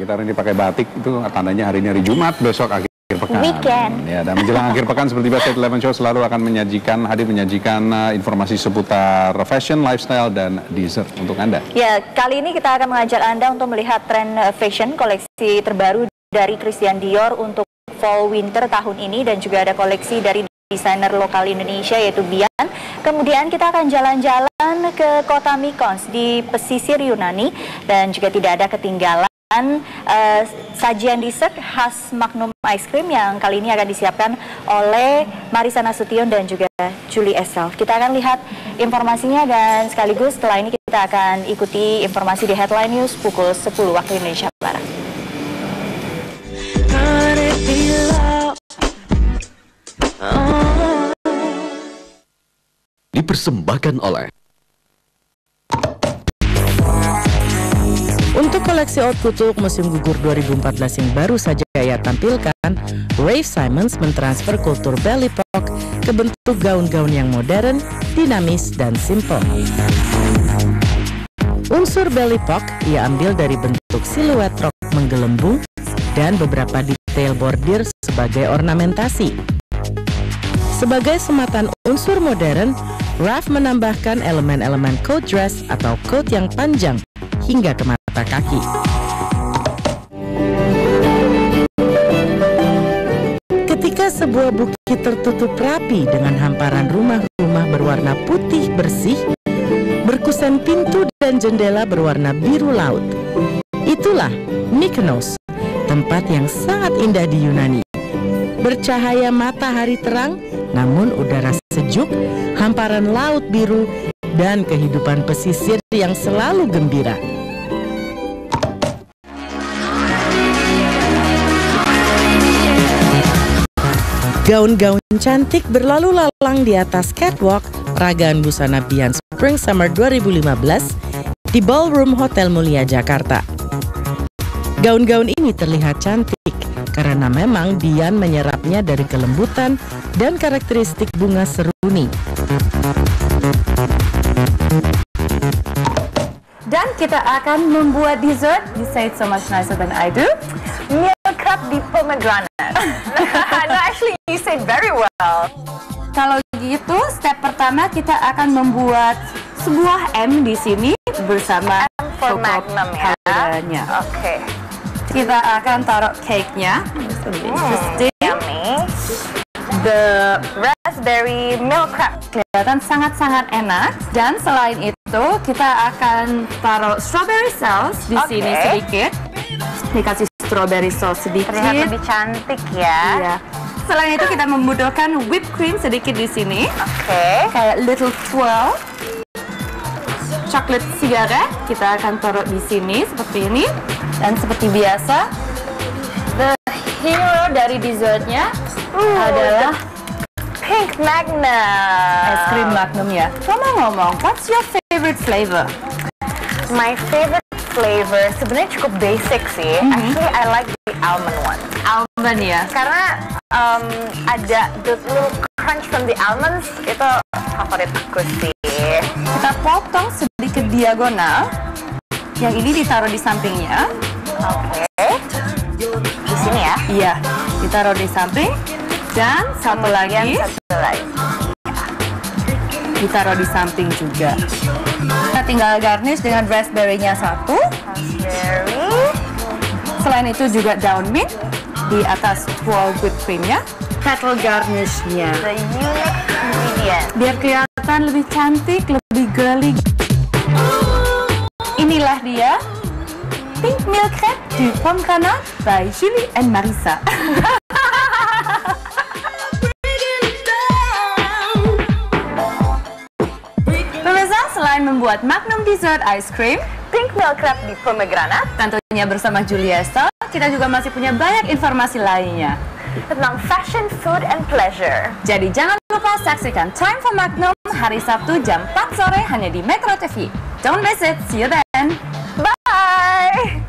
kita hari ini pakai batik, itu tandanya hari ini hari Jumat, besok akhir pekan. Weekend. Ya, dan menjelang akhir pekan seperti biasa, 11 Show selalu akan menyajikan informasi seputar fashion, lifestyle, dan dessert untuk Anda. Ya, kali ini kita akan mengajak Anda untuk melihat tren fashion koleksi terbaru dari Christian Dior untuk fall winter tahun ini, dan juga ada koleksi dari desainer lokal Indonesia yaitu Bian. Kemudian kita akan jalan-jalan ke kota Mykonos di pesisir Yunani, dan juga tidak ada ketinggalan sajian dessert khas Magnum Ice Cream yang kali ini akan disiapkan oleh Marissa Nasution dan juga Julie Estelle. Kita akan lihat informasinya, dan sekaligus setelah ini kita akan ikuti informasi di Headline News pukul 10 waktu Indonesia Barat. Dipersembahkan oleh untuk koleksi haute couture musim gugur 2014 yang baru saja ia tampilkan, Raf Simons mentransfer kultur belly pock ke bentuk gaun-gaun yang modern, dinamis, dan simple. Unsur belly pock ia ambil dari bentuk siluet rok menggelembung dan beberapa detail bordir sebagai ornamentasi. Sebagai sematan unsur modern, Raf menambahkan elemen-elemen coat dress atau coat yang panjang hingga ke mata kaki. Ketika sebuah bukit tertutup rapi dengan hamparan rumah-rumah berwarna putih bersih, berkusen pintu dan jendela berwarna biru laut. Itulah Mykonos, tempat yang sangat indah di Yunani. Bercahaya matahari terang, namun udara sejuk, hamparan laut biru, dan kehidupan pesisir yang selalu gembira. Gaun-gaun cantik berlalu lalang di atas catwalk peragaan busana Bian Spring Summer 2015 di Ballroom Hotel Mulia Jakarta. Gaun-gaun ini terlihat cantik karena memang Bian menyerapnya dari kelembutan dan karakteristik bunga seruni. Dan kita akan membuat dessert. You say it so much nicer than I do. Milk crab di pomegranate. No, actually you said very well. Kalau gitu, step pertama kita akan membuat sebuah M di sini bersama M for Magnum ya. Oke. Kita akan taruh cake-nya. Yummy. The raspberry milk crab. Kelihatan sangat-sangat enak. Dan selain itu, kita akan taruh strawberry sauce di sini sedikit. Dikasih strawberry sauce sedikit. Terlihat lebih cantik ya. Iya. Selain itu kita membutuhkan whipped cream sedikit di sini. Kayak little twirl. Chocolate cigarette kita akan taruh di sini seperti ini. Dan seperti biasa, the hero dari dessertnya adalah Pink Magnum. es krim Magnum ya. Ngomong-ngomong, what's your favorite flavor? My favorite flavor sebenarnya cukup basic sih. Actually, I like the almond one. Almond ya. Karena ada the little crunch from the almonds, itu favorit aku sih. Kita potong sedikit diagonal. Yang ini ditaruh di sampingnya. Di sini ya? Iya, ditaruh di samping. Dan satu lagi. Ditaruh di samping juga. Kita tinggal garnish dengan raspberry-nya satu. Raspberry. Selain itu juga daun mint di atas twirl whipped cream-nya. Petal garnish-nya. The unique ingredient. Biar kelihatan lebih cantik, lebih girly. Inilah dia, Pink Milk Crab du Pomegranate by Julie and Marissa. Pemirsa, selain membuat Magnum Dessert Ice Cream, Pink Milk Crab di pomegranate, tentunya bersama Julie Estelle, kita juga masih punya banyak informasi lainnya tentang fashion, food, and pleasure. Jadi jangan lupa saksikan Time for Magnum hari Sabtu jam 4 sore hanya di Metro TV. Don't miss it. See you then. Bye.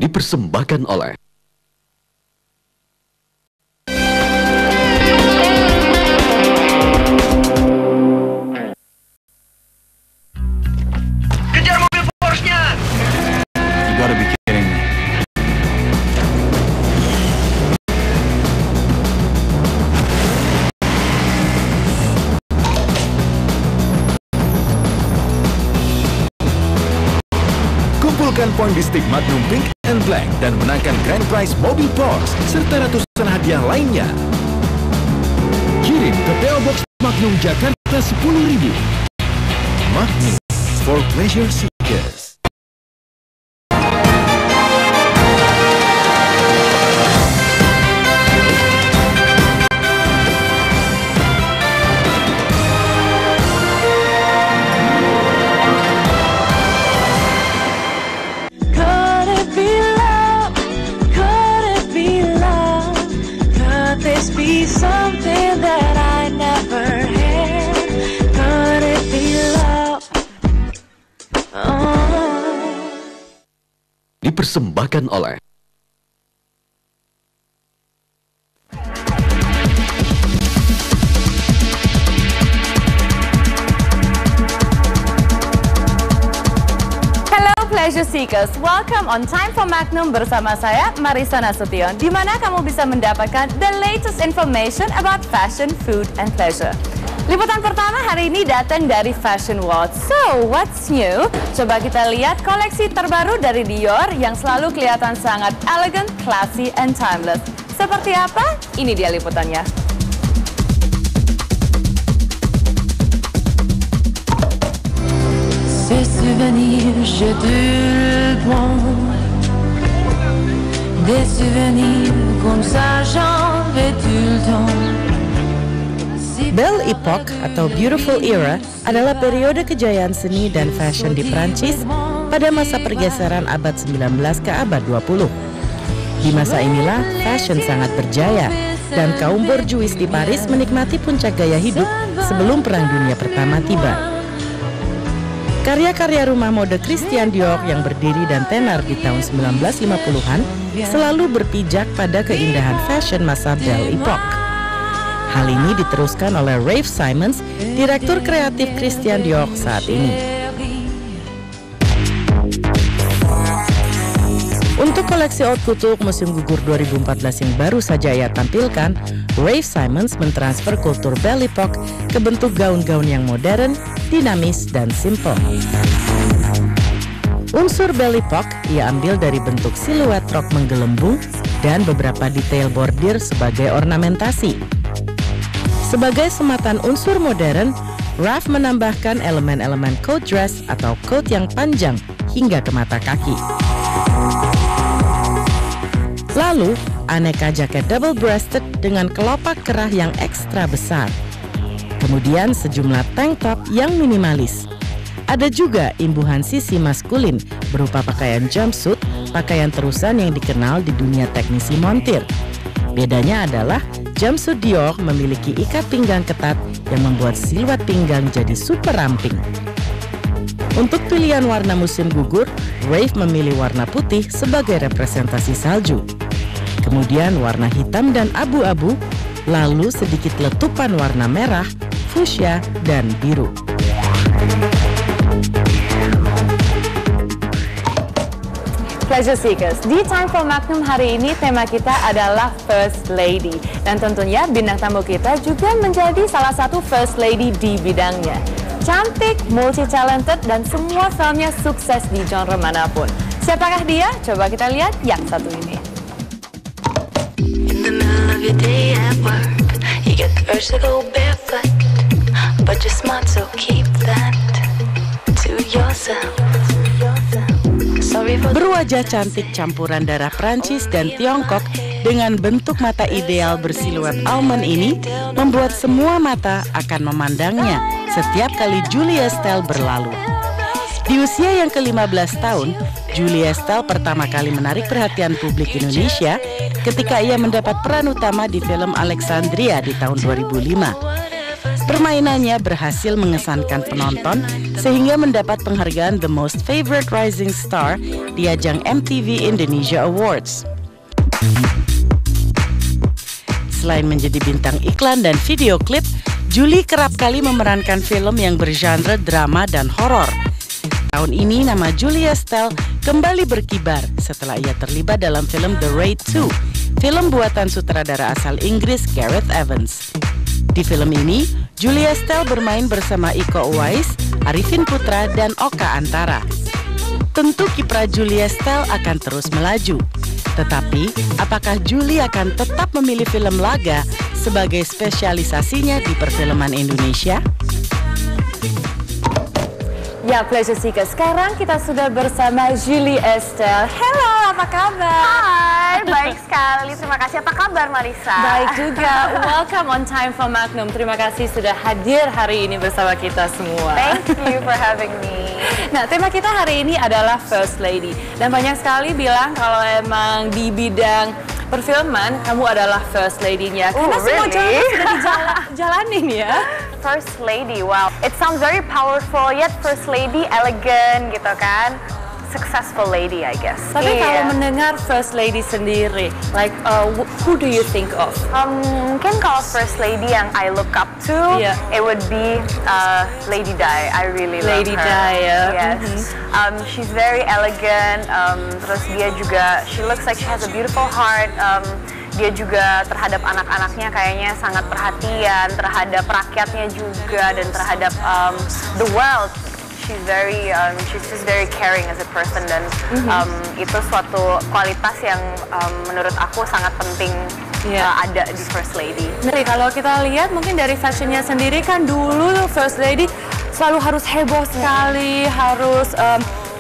Dipersembahkan oleh mengundisti Magnum Pink and Black dan menangkan Grand Prize mobil Porsche serta ratusan hadiah lainnya. Kirim ke PO Box Magnum Jakarta 10.000. Magnum for pleasure seekers. Something that I never had. Could it be love? Dipersembahkan oleh Pleasure Seekers, welcome on Time for Magnum bersama saya Marissa Nasution, di mana kamu bisa mendapatkan the latest information about fashion, food, and pleasure. Liputan pertama hari ini datang dari Fashion World. So, what's new? Coba kita lihat koleksi terbaru dari Dior yang selalu kelihatan sangat elegant, classy, and timeless. Seperti apa? Ini dia liputannya. Ces souvenirs, je te le prends. Des souvenirs comme ça, j'en vais tout le temps. Belle Époque atau Beautiful Era adalah periode kejayaan seni dan fashion di Prancis pada masa pergeseran abad 19 ke abad 20. Di masa inilah fashion sangat berjaya dan kaum borjuis di Paris menikmati puncak gaya hidup sebelum Perang Dunia Pertama tiba. Karya-karya rumah mode Christian Dior yang berdiri dan tenar di tahun 1950-an selalu berpijak pada keindahan fashion masa Belle Époque. Hal ini diteruskan oleh Raf Simons, direktur kreatif Christian Dior saat ini. Untuk koleksi haute couture musim gugur 2014 yang baru saja ia tampilkan, Raf Simons mentransfer kultur Belle Époque ke bentuk gaun-gaun yang modern, dinamis, dan simple. Unsur Belle Époque ia ambil dari bentuk siluet rok menggelembung dan beberapa detail bordir sebagai ornamentasi. Sebagai sematan unsur modern, Raf menambahkan elemen-elemen coat dress atau coat yang panjang hingga ke mata kaki. Lalu, aneka jaket double-breasted dengan kelopak kerah yang ekstra besar. Kemudian sejumlah tank top yang minimalis. Ada juga imbuhan sisi maskulin berupa pakaian jumpsuit, pakaian terusan yang dikenal di dunia teknisi montir. Bedanya adalah jumpsuit Dior memiliki ikat pinggang ketat yang membuat siluet pinggang jadi super ramping. Untuk pilihan warna musim gugur, Raf memilih warna putih sebagai representasi salju. Kemudian warna hitam dan abu-abu, lalu sedikit letupan warna merah, fuchsia, dan biru. Pleasure Seekers, di Time for Magnum hari ini tema kita adalah First Lady. Dan tentunya bintang tamu kita juga menjadi salah satu First Lady di bidangnya. Cantik, multi-talented, dan semua filmnya sukses di genre manapun. Siapakah dia? Coba kita lihat yang satu ini. In the middle of your day at work, you get the urge to go barefoot, but you're smart, so keep that to yourself. Berwajah cantik campuran darah Prancis dan Tiongkok dengan bentuk mata ideal bersiluet almond ini membuat semua mata akan memandangnya setiap kali Julie Estelle berlalu. Di usia yang ke-15 tahun, Julie Estelle pertama kali menarik perhatian publik Indonesia ketika ia mendapat peran utama di film Alexandria di tahun 2005. Permainannya berhasil mengesankan penonton sehingga mendapat penghargaan The Most Favorite Rising Star di ajang MTV Indonesia Awards. Selain menjadi bintang iklan dan video klip, Julie kerap kali memerankan film yang bergenre drama dan horor. Tahun ini nama Julie Estelle kembali berkibar setelah ia terlibat dalam film The Raid 2, film buatan sutradara asal Inggris Gareth Evans. Di film ini, Julie Estelle bermain bersama Iko Uwais, Arifin Putra, dan Oka Antara. Tentu kiprah Julie Estelle akan terus melaju. Tetapi, apakah Julie akan tetap memilih film laga sebagai spesialisasinya di perfilman Indonesia? Ya, Pleasure Seeker. Sekarang kita sudah bersama Julie Estelle. Hello, apa kabar? Hai, baik sekali. Terima kasih. Apa kabar, Marisa? Baik juga. Welcome on Time for Magnum. Terima kasih sudah hadir hari ini bersama kita semua. Thank you for having me. Nah, tema kita hari ini adalah First Lady. Dan banyak sekali bilang kalau emang di bidang perfilman, kamu adalah First Lady-nya. Karena semua jalan sudah dijalanin ya. First Lady, wow. It sounds very powerful, yet First Lady, elegant gitu kan. Successful lady, I guess. Tapi kalau mendengar First Lady sendiri, like who do you think of? Mungkin kalau First Lady yang I look up to, it would be Lady Di. I really love her. Lady Di, ya. Yes. She's very elegant. Terus dia juga, she looks like she has a beautiful heart. Dia juga terhadap anak-anaknya kayaknya sangat perhatian, terhadap rakyatnya juga, dan terhadap the world. She's just very caring as a person, dan itu suatu kualitas yang menurut aku sangat penting ada di First Lady. Jadi kalau kita lihat mungkin dari fashionnya sendiri kan dulu First Lady selalu harus heboh sekali, harus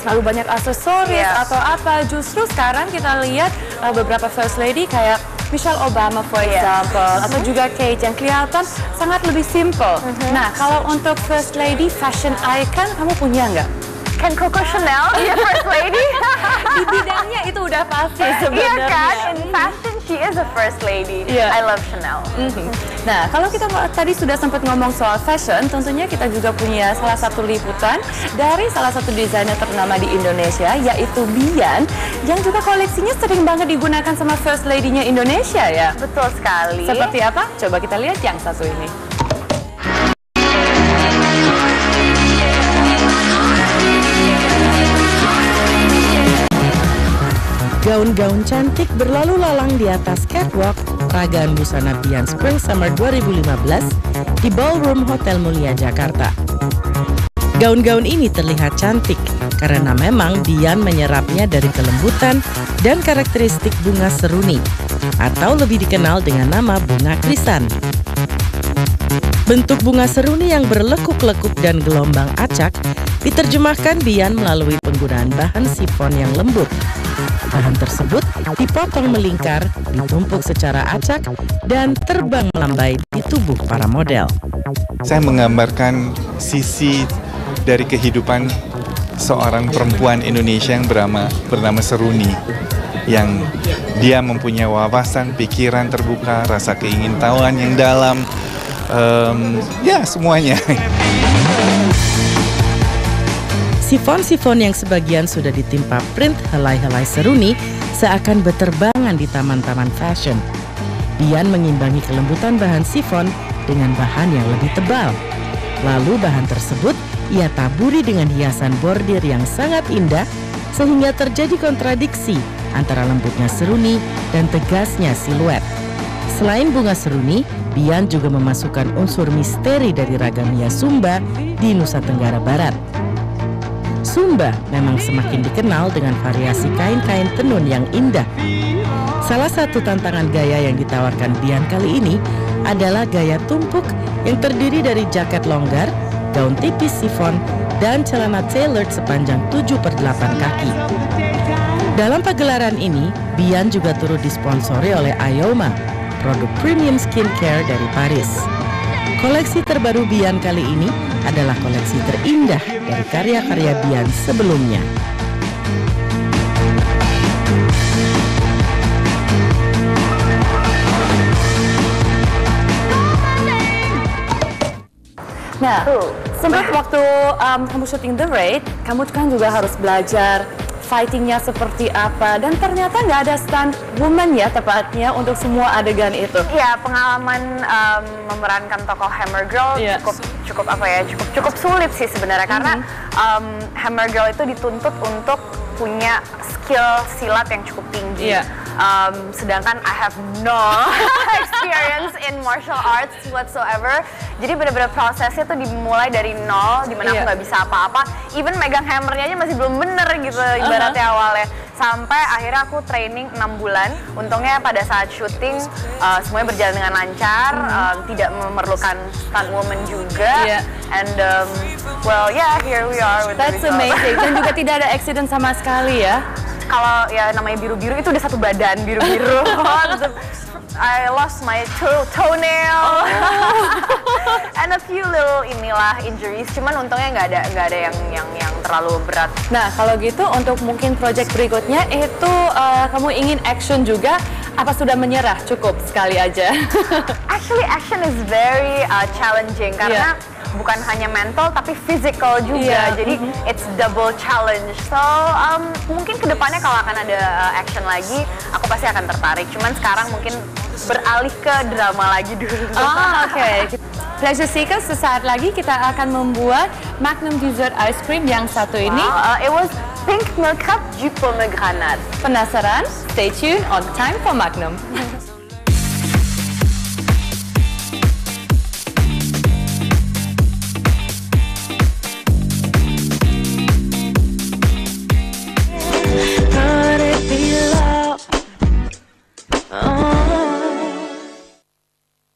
selalu banyak aksesoris atau apa. Justru sekarang kita lihat beberapa First Lady kayak Michelle Obama for example, atau juga Kate yang kelihatan sangat lebih simple. Nah, kalau untuk First Lady fashion icon, kamu punya nggak? Kan Coco Chanel dia First Lady. Di bidangnya itu udah pasti sebenarnya. Iya kan, in fashion she is a First Lady. I love Chanel. Nah, kalau kita tadi sudah sempat ngomong soal fashion, tentunya kita juga punya salah satu liputan dari salah satu desainer ternama di Indonesia, yaitu Bian, yang juga koleksinya sering banget digunakan sama First Lady-nya Indonesia ya. Betul sekali. Seperti apa? Coba kita lihat yang satu ini. Gaun-gaun cantik berlalu lalang di atas catwalk peragaan busana Bian Spring Summer 2015 di Ballroom Hotel Mulia, Jakarta. Gaun-gaun ini terlihat cantik karena memang Bian menyerapnya dari kelembutan dan karakteristik bunga seruni, atau lebih dikenal dengan nama bunga krisan. Bentuk bunga seruni yang berlekuk-lekuk dan gelombang acak diterjemahkan Bian melalui penggunaan bahan sifon yang lembut. Bahan tersebut dipotong melingkar, ditumpuk secara acak, dan terbang melambai di tubuh para model. Saya menggambarkan sisi dari kehidupan seorang perempuan Indonesia yang bernama Seruni, yang dia mempunyai wawasan, pikiran terbuka, rasa keingintahuan yang dalam, semuanya. Sifon-sifon yang sebagian sudah ditimpa print helai-helai seruni seakan berterbangan di taman-taman fashion. Bian mengimbangi kelembutan bahan sifon dengan bahan yang lebih tebal. Lalu bahan tersebut ia taburi dengan hiasan bordir yang sangat indah sehingga terjadi kontradiksi antara lembutnya seruni dan tegasnya siluet. Selain bunga seruni, Bian juga memasukkan unsur misteri dari ragam hias Sumba di Nusa Tenggara Barat. Sumba memang semakin dikenal dengan variasi kain-kain tenun yang indah. Salah satu tantangan gaya yang ditawarkan Bian kali ini adalah gaya tumpuk yang terdiri dari jaket longgar, gaun tipis sifon, dan celana tailored sepanjang 7/8 kaki. Dalam pagelaran ini, Bian juga turut disponsori oleh Ayoma, produk premium skincare dari Paris. Koleksi terbaru Bian kali ini adalah koleksi terindah dari karya-karya Bian sebelumnya. Nah, sempat waktu kamu syuting The Raid, kamu kan juga harus belajar fightingnya seperti apa, dan ternyata nggak ada stunt woman ya tepatnya untuk semua adegan itu. Ya, pengalaman memerankan tokoh Hammer Girl cukup cukup sulit sih sebenarnya karena Hammer Girl itu dituntut untuk punya skill silat yang cukup tinggi. Sedangkan I have no experience in martial arts whatsoever. Jadi benar-benar prosesnya tuh dimulai dari nol, dimana aku nggak bisa apa-apa. Even megang hammernya aja masih belum bener gitu ibaratnya awalnya. Sampai akhirnya aku training 6 bulan. Untungnya pada saat syuting semuanya berjalan dengan lancar, tidak memerlukan stunt woman juga. And well, yeah, here we are with That's amazing. Dan juga tidak ada accident sama sekali ya. Kalau ya namanya biru-biru itu udah satu badan biru-biru. I lost my toenail and a few little injuries. Cuman untungnya nggak ada yang terlalu berat. Nah kalau gitu untuk mungkin project berikutnya itu kamu ingin action juga? Apa sudah menyerah? Cukup sekali aja. Actually action is very challenging karena bukan hanya mental tapi physical juga. Jadi it's double challenge. So mungkin kedepannya kalau akan ada action lagi, aku pasti akan tertarik. Cuman sekarang mungkin beralih ke drama lagi dulu. Oke. Pleasure Seekers, sesaat lagi kita akan membuat Magnum Dessert Ice Cream yang satu ini. It was pink milk cup du pomegranate. Penasaran? Stay tuned on Time for Magnum.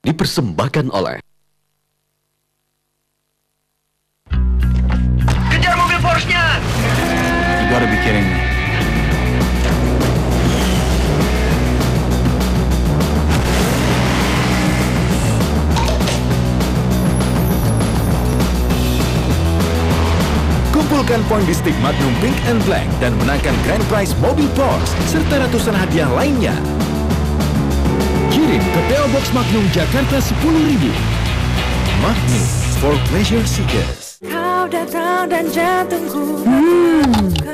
Dipersembahkan oleh Kejar mobil Porsche-nya! You gotta be kidding me. Kumpulkan poin di stick Magnum Pink and Black dan menangkan grand prize mobil Porsche serta ratusan hadiah lainnya. Kirim ke PO Box Magnum Jakarta 10.000. Magnum for pleasure seekers. Kau datang dan jantungku.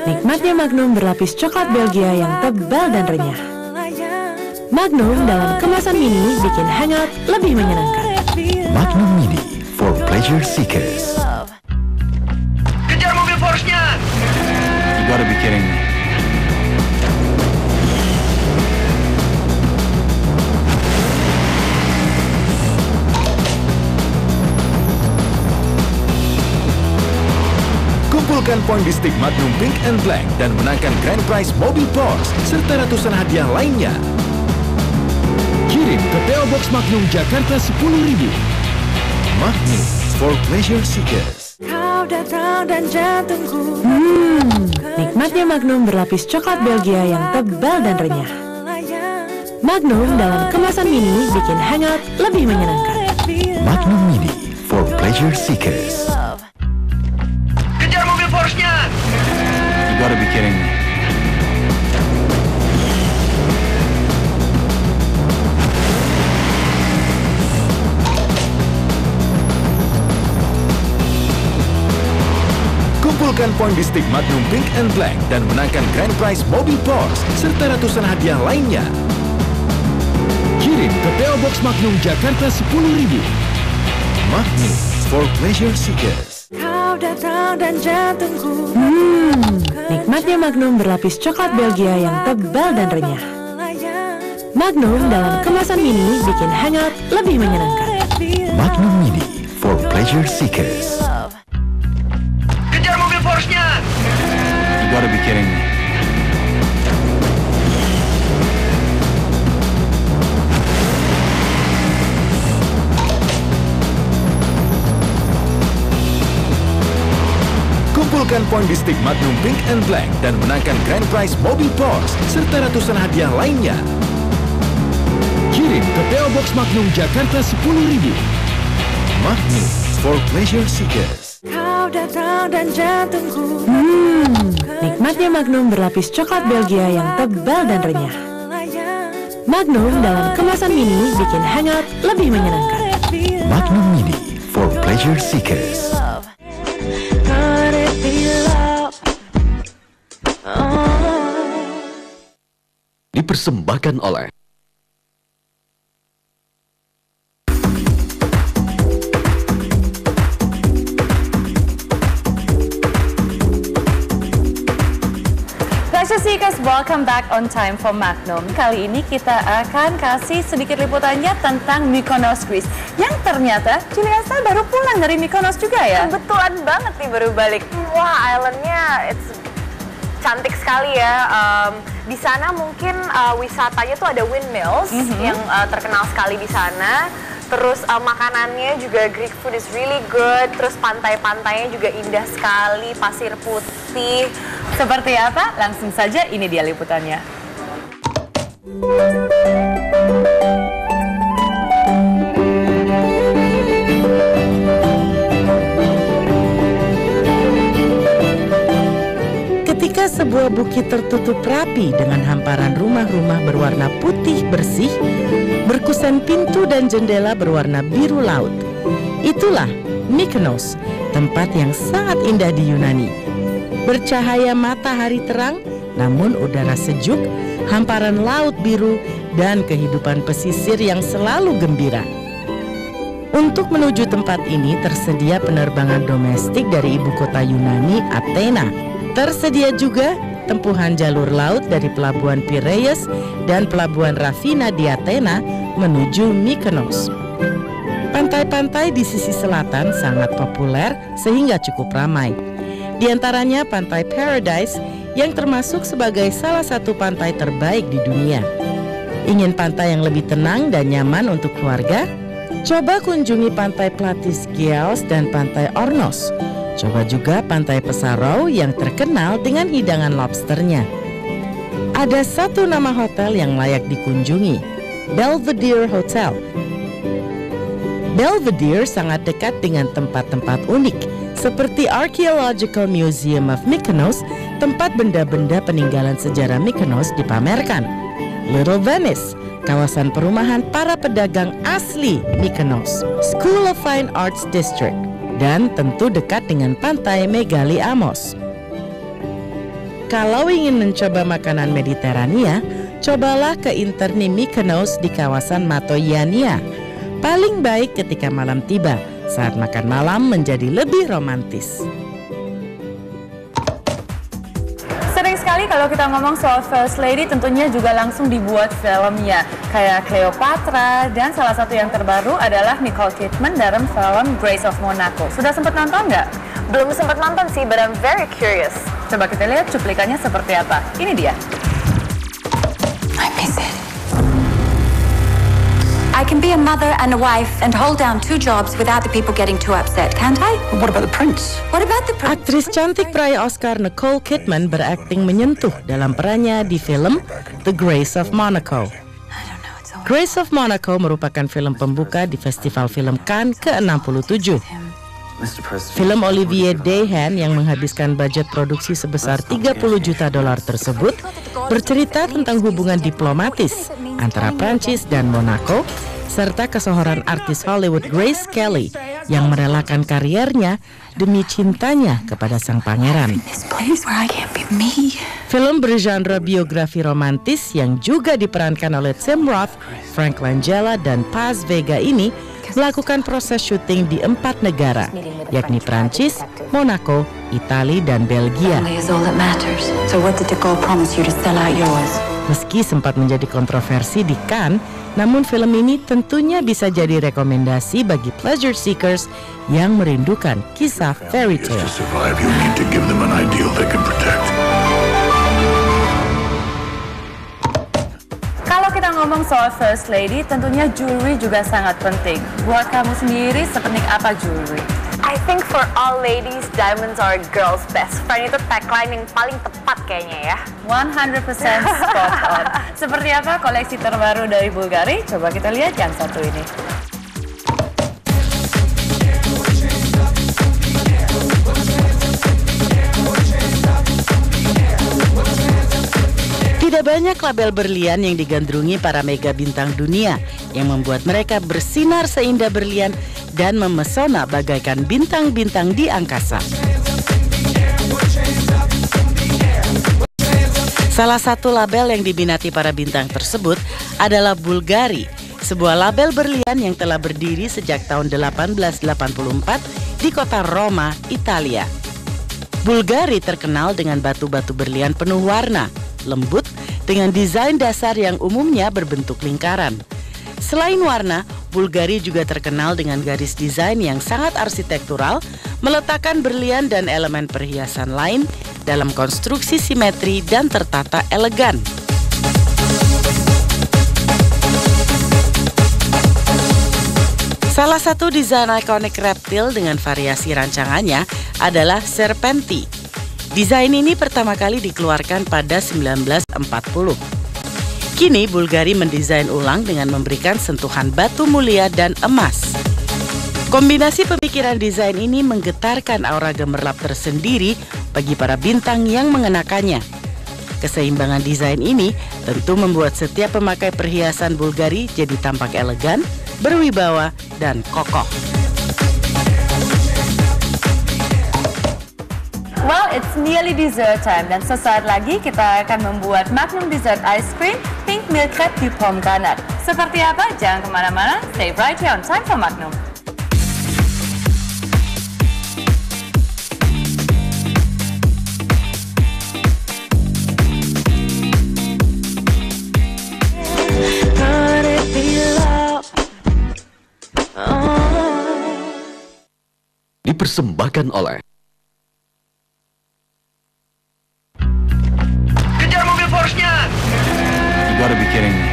Nikmatnya Magnum berlapis coklat Belgia yang tebal dan renyah. Magnum dalam kemasan mini bikin hangat lebih menyenangkan. Magnum Mini for pleasure seekers. Kejar mobil Porsche-nya! You gotta be kidding me. Kumpulkan poin di stick Magnum Pink and Black dan menangkan grand prize mobil Porsche serta ratusan hadiah lainnya. Kirim ke PO Box Magnum Jakarta 10.000. Magnum for pleasure seekers. Kau datang dan jantungku. Nikmatnya Magnum berlapis coklat Belgia yang tebal dan renyah. Magnum dalam kemasan mini bikin hangat lebih menyenangkan. Magnum Mini for pleasure seekers. Kejar mobil Porsche-nya! You gotta be kidding me. Kumpulkan poin di stick Magnum Pink and Black dan menangkan grand prize mobil Porsche serta ratusan hadiah lainnya. Kirim ke PO Box Magnum Jakarta 10.000. Magnum for pleasure seekers. Kau datang dan jantungku. Nikmatnya Magnum berlapis coklat Belgia yang tebal dan renyah. Magnum dalam kemasan mini bikin hangat lebih menyenangkan. Magnum Mini for pleasure seekers. Kejar mobil Porsche-nya! You gotta be kidding me. Kumpulkan poin di stick Magnum Pink and Black dan menangkan grand prize mobil Porsche serta ratusan hadiah lainnya. Kirim ke PO Box Magnum Jakarta 10.000. Magnum for pleasure seekers. Kau datang dan jantungku. Nikmatnya Magnum berlapis coklat Belgia yang tebal dan renyah. Magnum dalam kemasan mini bikin hangat lebih menyenangkan. Magnum Mini for pleasure seekers. Dipersembahkan oleh welcome back on Time for Magnum. Kali ini kita akan kasih sedikit liputannya tentang Mykonos, Greece. Yang ternyata Juliasa baru pulang dari Mykonos juga ya? Kebetulan banget nih baru balik. Wah, islandnya it's cantik sekali ya. Di sana mungkin wisatanya tuh ada windmills yang terkenal sekali di sana. Terus makanannya juga Greek food is really good. Terus pantai-pantainya juga indah sekali, pasir putih. Seperti apa? Langsung saja ini dia liputannya. Ketika sebuah bukit tertutup rapi dengan hamparan rumah-rumah berwarna putih bersih, berkusen pintu dan jendela berwarna biru laut. Itulah Mykonos, tempat yang sangat indah di Yunani. Bercahaya matahari terang, namun udara sejuk, hamparan laut biru, dan kehidupan pesisir yang selalu gembira. Untuk menuju tempat ini tersedia penerbangan domestik dari ibu kota Yunani, Athena. Tersedia juga tempuhan jalur laut dari Pelabuhan Piraeus dan Pelabuhan Rafina di Athena menuju Mykonos. Pantai-pantai di sisi selatan sangat populer sehingga cukup ramai. Di antaranya Pantai Paradise yang termasuk sebagai salah satu pantai terbaik di dunia. Ingin pantai yang lebih tenang dan nyaman untuk keluarga? Coba kunjungi Pantai Platiskiaos dan Pantai Ornos. Coba juga Pantai Pesaro yang terkenal dengan hidangan lobsternya. Ada satu nama hotel yang layak dikunjungi, Belvedere Hotel. Belvedere sangat dekat dengan tempat-tempat unik seperti Archaeological Museum of Mykonos, tempat benda-benda peninggalan sejarah Mykonos dipamerkan. Little Venice, kawasan perumahan para pedagang asli Mykonos. School of Fine Arts District. Dan tentu dekat dengan pantai Megali Amos. Kalau ingin mencoba makanan Mediterania, cobalah ke Interni Mykonos di kawasan Matoyania. Paling baik ketika malam tiba, saat makan malam menjadi lebih romantis. Sering sekali kalau kita ngomong soal First Lady tentunya juga langsung dibuat filmnya. Kayak Cleopatra dan salah satu yang terbaru adalah Nicole Kidman dalam film Grace of Monaco. Sudah sempat nonton nggak? Belum sempat nonton sih, but I'm very curious. Coba kita lihat cuplikannya seperti apa. Ini dia. I miss it. I can be a mother and a wife and hold down 2 jobs without the people getting too upset, can't I? What about the prince? What about the prince? Aktris cantik peraih Oscar Nicole Kidman berakting menyentuh dalam perannya di film The Grace of Monaco. Grace of Monaco merupakan film pembuka di Festival Film Cannes ke-67. Film Olivier Dahan yang menghabiskan budget produksi sebesar $30 juta tersebut bercerita tentang hubungan diplomatis antara Prancis dan Monaco serta kesohoran artis Hollywood Grace Kelly yang merelakan kariernya demi cintanya kepada sang pangeran. Film bergenre biografi romantis yang juga diperankan oleh Tim Roth, Frank Langella, dan Paz Vega ini melakukan proses syuting di 4 negara, yakni Prancis, Monaco, Italia, dan Belgia. Meski sempat menjadi kontroversi di Cannes, namun film ini tentunya bisa jadi rekomendasi bagi pleasure seekers yang merindukan kisah fairy tale. Kalau kita ngomong soal First Lady, tentunya jewelry juga sangat penting. Buat kamu sendiri, seperti apa jewelry? I think for all ladies, diamonds are a girl's best friend. Itu tagline yang paling tepat kayaknya ya. 100% spot on. Seperti apa koleksi terbaru dari Bulgari? Coba kita lihat yang satu ini. Tidak banyak label berlian yang digandrungi para mega bintang dunia yang membuat mereka bersinar seindah berlian dan memesona bagaikan bintang-bintang di angkasa. Salah satu label yang diminati para bintang tersebut adalah Bulgari, sebuah label berlian yang telah berdiri sejak tahun 1884 di kota Roma, Italia. Bulgari terkenal dengan batu-batu berlian penuh warna, lembut, dengan desain dasar yang umumnya berbentuk lingkaran. Selain warna, Bulgari juga terkenal dengan garis desain yang sangat arsitektural, meletakkan berlian dan elemen perhiasan lain dalam konstruksi simetri dan tertata elegan. Salah satu desain ikonik reptil dengan variasi rancangannya adalah Serpenti. Desain ini pertama kali dikeluarkan pada 1940. Kini Bulgari mendesain ulang dengan memberikan sentuhan batu mulia dan emas. Kombinasi pemikiran desain ini menggetarkan aura gemerlap tersendiri bagi para bintang yang mengenakannya. Keseimbangan desain ini tentu membuat setiap pemakai perhiasan Bulgari jadi tampak elegan, berwibawa, dan kokoh. Well, it's nearly dessert time dan sesaat lagi kita akan membuat Magnum Dessert Ice Cream Pink Milk Crepe di Pomegranate. Seperti apa? Jangan kemana-mana, stay right here on Time for Magnum. Dipersembahkan oleh Kejar mobil Porsche-nya! You gotta be kidding me.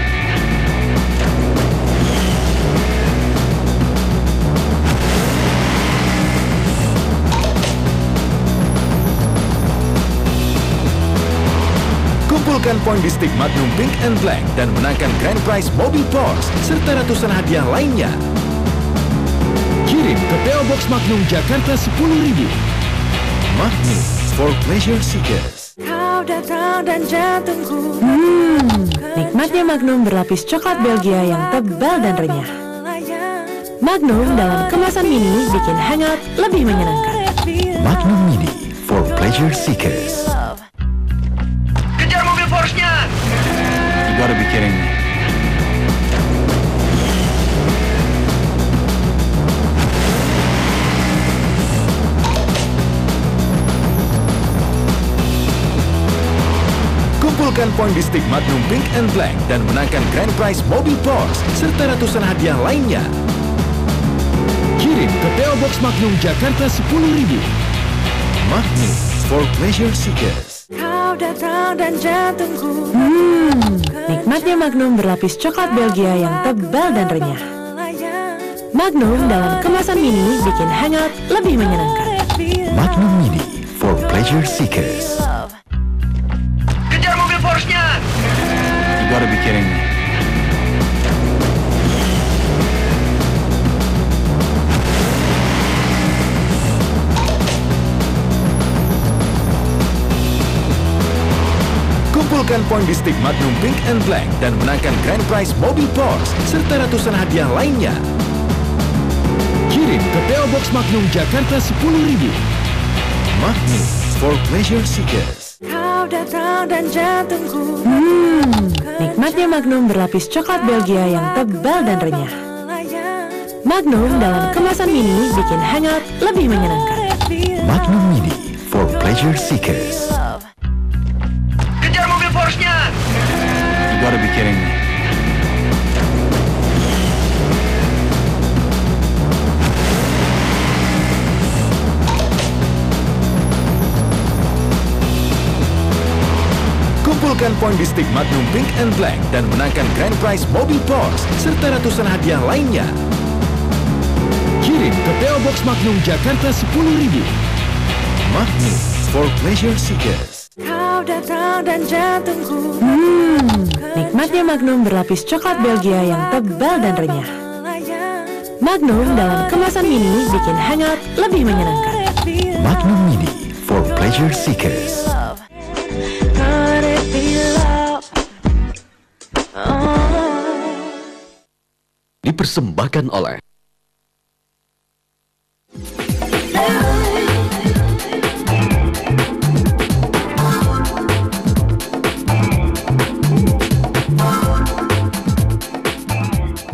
Kumpulkan poin di stick Magnum Pink and Black dan menangkan grand prize mobil Porsche serta ratusan hadiah lainnya. Kirim ke PO Box Magnum Jakarta 10.000. Magnum for pleasure seekers. Kau datang dan jantungku. Nikmatnya Magnum berlapis coklat Belgia yang tebal dan renyah. Magnum dalam kemasan mini bikin hangat lebih menyenangkan. Magnum Mini for pleasure seekers. Kejar mobil Porsche-nya! You gotta be kidding me. Kumpulkan poin di stick Magnum Pink and Black dan menangkan grand prize mobil Porsche serta ratusan hadiah lainnya. Kirim ke PO Box Magnum Jakarta 10.000. Magnum for pleasure seekers. Kau datang dan jantungku. Nikmatnya Magnum berlapis coklat Belgia yang tebal dan renyah. Magnum dalam kemasan mini bikin hangat lebih menyenangkan. Magnum Mini for pleasure seekers. Kejar mobil Porsche-nya! You gotta be kidding me. Kumpulkan poin di stick Magnum Pink and Black dan menangkan grand prize mobil Porsche serta ratusan hadiah lainnya. Kirim ke PO Box Magnum Jakarta 10.000. Magnum for pleasure seekers. Kau datang dan jantungku. Nikmatnya Magnum berlapis coklat Belgia yang tebal dan renyah. Magnum dalam kemasan mini bikin hangat lebih menyenangkan. Magnum Mini for pleasure seekers. Kejar mobil Porsche-nya! You gotta be kidding me. Kumpulkan poin di stick Magnum Pink and Black dan menangkan grand prize mobil Porsche serta ratusan hadiah lainnya. Kirim ke PO Box Magnum Jakarta 10.000. Magnum for pleasure seekers. Kau datang dan jantungku. Nikmatnya Magnum berlapis coklat Belgia yang tebal dan renyah. Magnum dalam kemasan mini bikin hangat lebih menyenangkan. Magnum Mini for pleasure seekers. Dipersembahkan oleh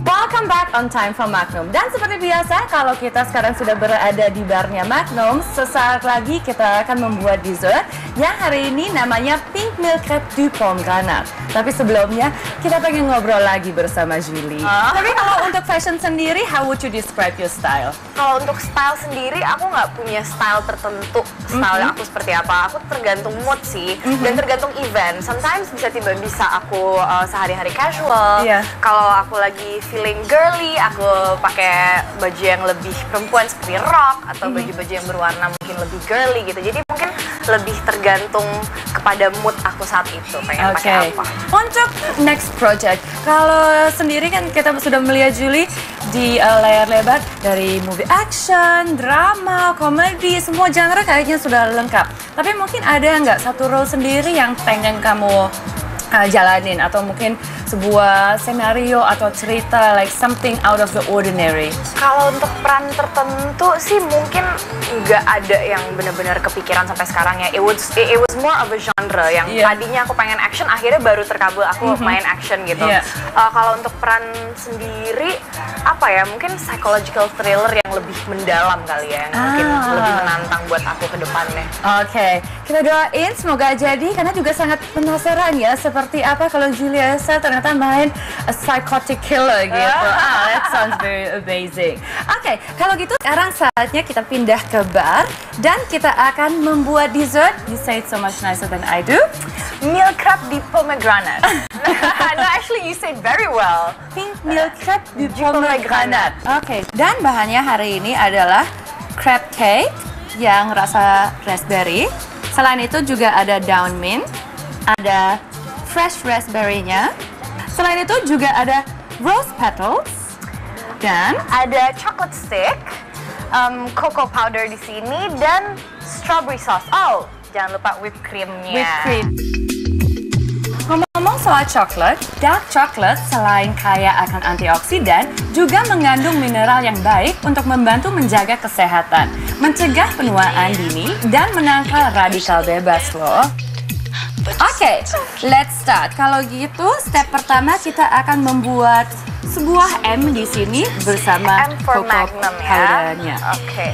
Welcome back on Time for Magnum. Dan seperti biasa, kalau kita sekarang sudah berada di barnya Magnum, sesaat lagi kita akan membuat dessert yang hari ini namanya Pink Milk Crepe du Pomegranate. Tapi sebelumnya kita pengen ngobrol lagi bersama Julie. Tapi kalau untuk fashion sendiri, how would you describe your style? Kalau untuk style sendiri, aku nggak punya style tertentu. Style aku seperti apa? Aku tergantung mood sih, dan tergantung event. Sometimes bisa aku sehari-hari casual. Kalau aku lagi feeling girly, aku pakai baju yang lebih perempuan seperti rock atau baju-baju yang berwarna mungkin lebih girly gitu. Jadi mungkin lebih tergantung kepada mood aku saat itu pengen pakai apa. Untuk next project, kalau sendiri kan kita sudah melihat Julie di layar lebar dari movie action, drama, komedi, semua genre kayaknya sudah lengkap. Tapi mungkin ada nggak satu role sendiri yang pengen kamu jalanin, atau mungkin sebuah senario atau cerita like something out of the ordinary? Kalau untuk peran tertentu sih mungkin nggak ada yang benar-benar kepikiran sampai sekarang ya. It was more of a genre yang tadinya aku pengen action, akhirnya baru terkabul aku main action gitu. Kalau untuk peran sendiri apa ya, mungkin psychological thriller yang lebih mendalam kali ya, yang mungkin lebih menantang buat aku ke depannya. Oke, kita doain semoga jadi, karena juga sangat penasaran ya seperti apa kalau Julia Estelle ternyata main a psychotic killer gitu. That sounds very amazing. Oke, kalau gitu sekarang saatnya kita pindah ke bar dan kita akan membuat dessert. You say it so much nicer than I do. Milk crepe du pomegranate. No, actually you said very well. Pink milk crepe du pomegranate. Oke, dan bahannya hari ini adalah crepe cake yang rasa raspberry. Selain itu juga ada down mint, ada fresh raspberry-nya. Selain itu juga ada rose petals dan ada chocolate stick, cocoa powder di sini, dan strawberry sauce. Oh, jangan lupa whipped cream-nya. Whipped cream. Ngomong soal coklat, dark chocolate selain kaya akan antioksidan, juga mengandung mineral yang baik untuk membantu menjaga kesehatan, mencegah penuaan dini, dan menangkal radikal bebas loh. Oke, let's start. Kalau gitu, step pertama kita akan membuat sebuah M di sini bersama cocoa powdernya. Oke.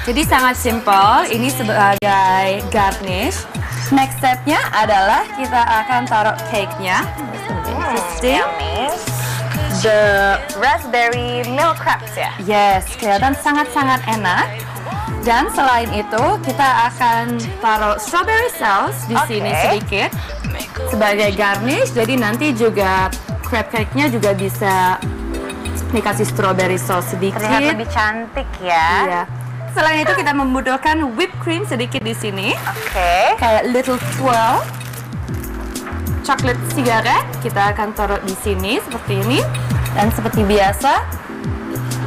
Jadi sangat simple, ini sebagai garnish. Next stepnya adalah kita akan taruh cake-nya. The raspberry milk crepes ya? Yes, kelihatan sangat-sangat enak. Dan selain itu, kita akan taruh strawberry sauce di sini sedikit sebagai garnish. Jadi nanti juga crepe cake-nya juga bisa dikasih strawberry sauce sedikit. Terlihat lebih cantik ya. Iya. Selain itu kita membutuhkan whipped cream sedikit di sini. Kayak little twirl. Chocolate cigarette kita akan taruh di sini seperti ini. Dan seperti biasa,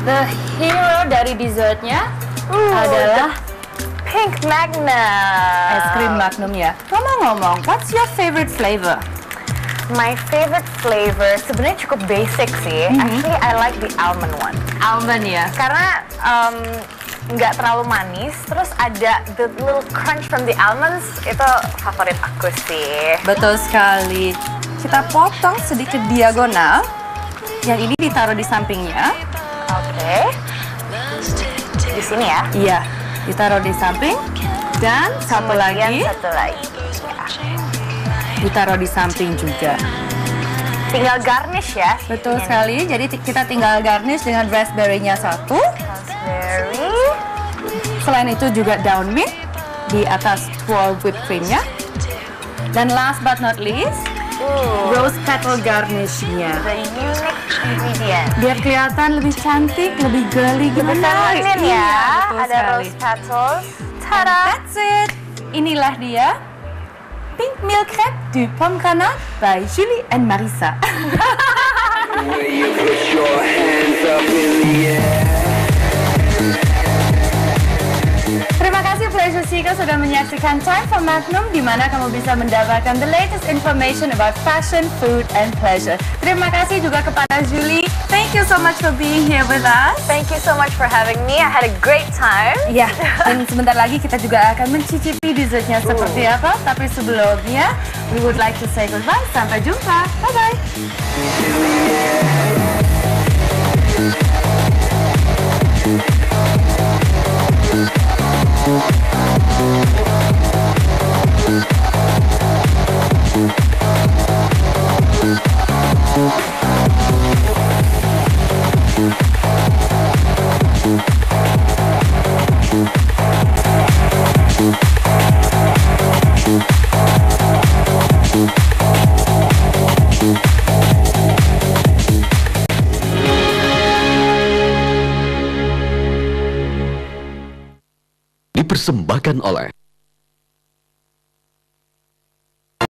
the hero dari dessertnya adalah Pink Magnum. Es krim Magnum ya. Ngomong-ngomong, what's your favorite flavor? My favorite flavor sebenarnya cukup basic sih. Actually, I like the almond one. Almond ya? Karena nggak terlalu manis, terus ada the little crunch from the almonds, itu favorit aku sih. Betul sekali. Kita potong sedikit diagonal, yang ini ditaruh di sampingnya. Di sini ya? Iya, ditaruh di samping, dan satu lagi ditaruh di samping juga. Tinggal garnish ya? Betul sekali, jadi kita tinggal garnish dengan raspberry-nya satu. Raspberry. Selain itu juga down mint di atas twirl whipped cream-nya. Dan last but not least, rose petal garnish-nya. The unique ingredient. Biar kelihatan lebih cantik, lebih girly gimana? Ya, ada rose petals. Tada! That's it. Inilah dia Pink Milk Crepe du Pomegranate by Julie and Marissa. Terima kasih Pleasure Seeker sudah menyaksikan Time for Magnum, di mana kamu bisa mendapatkan the latest information about fashion, food, and pleasure. Terima kasih juga kepada Julie. Thank you so much for being here with us. Thank you so much for having me. I had a great time. Ya, dan sebentar lagi kita juga akan mencicipi dessertnya seperti apa. Tapi sebelumnya, we would like to say goodbye. Sampai jumpa. Bye-bye. dipersembahkan oleh